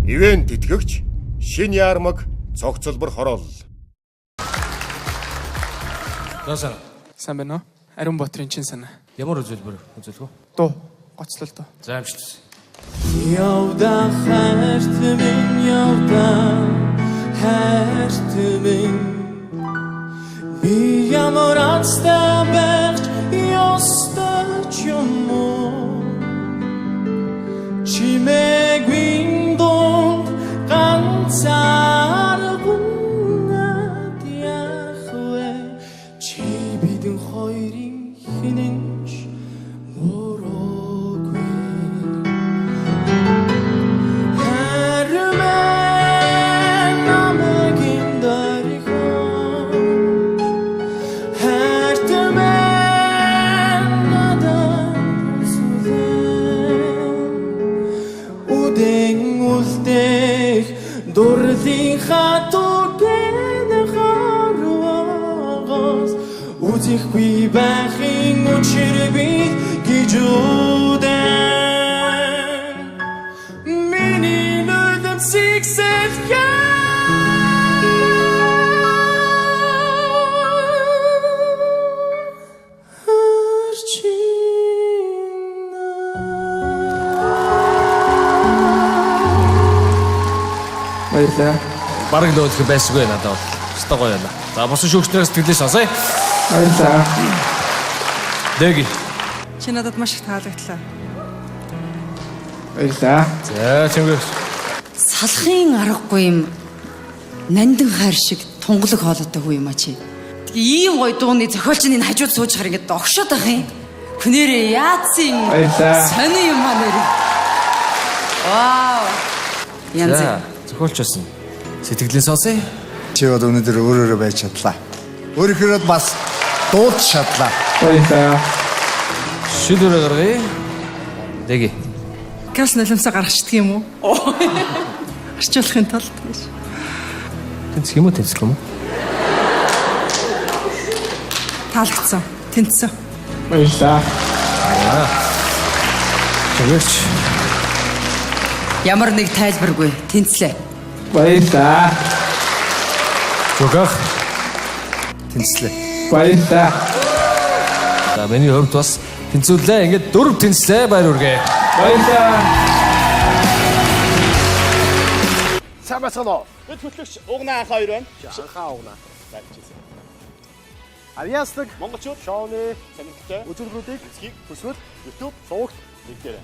Ивент итгэгч Шинэ Яармаг цогцлбор хороол. Насаа. Сайн байна уу? Ариун Батрын чин санаа. Ямар үзүүлбэр үзүүлэх вэ? Дуу, гоцлол дуу. За амжилт. Явда хайртмын явда хайртмын би ямар анста бэрч ёстач юм уу чимэгвин дон ганцааргүй над яхвэ чи бидэн хоёрын хинэнч мороггүй хармэн намэгин дарихо хартмэн надан сүлэн удэн үлдэх дурлын хатугэн харвагас үзэхгүй байхын учир би гэж үдэн миний нүдэн сиксэл Баярлалаа. Бараг л өөлөх байсгүй надад бол. Өстой гоё байна. За босон шүүгчнээс сэтгэлээ сонсъё. Баярлалаа. Дэги. Чи надад маш их таалагдлаа. Баярлалаа. За чимгээс. Салахын аргагүй юм нандин хайр шиг тунгалаг хоолойтой хүү юм а чи. Ийм гоё дууны зохиолч энэ хажууд сууж хар ингээд огшоод байх юм. Хүнээрээ яатсын Баярлалаа. сони юм аа нэр. Вау. Янз. За зохиолч байсан. Сэтгэлээ сонсъё. Чи бол өнөөдөр өөрөөрөө байж чадлаа. Өөрөөрөө бас дуулж чадлаа. Баярлалаа. Шийдвэр гаргая. Дэги. Газ нулимсаа гаргачдаг юм уу? Арчуулахын тулд гэж. Тэнцэх юм уу тэнцэх юм уу? Таалагдсан. Тэнцсэн. Баярлалаа. Чимгээс. Ямар нэг тайлбаргүй тэнцлээ. Баярлалаа. Зүгэх. Тэнцлээ. Баярлалаа. За миний хувьд бас тэнцүүлээ. Ингээд 4 тэнцлээ баяр үргээ. Баярлалаа. Сайн бацхан уу? Бид хөтлөгч Угнаа анх хоёр байна. Анхаа Угнаа. Зайлчээсэн. Авьяасдаг монголчууд шоуны сонирхолтой үзүүлбэрүүдийг хүсвэл YouTube, сувагт нэгдээрэй.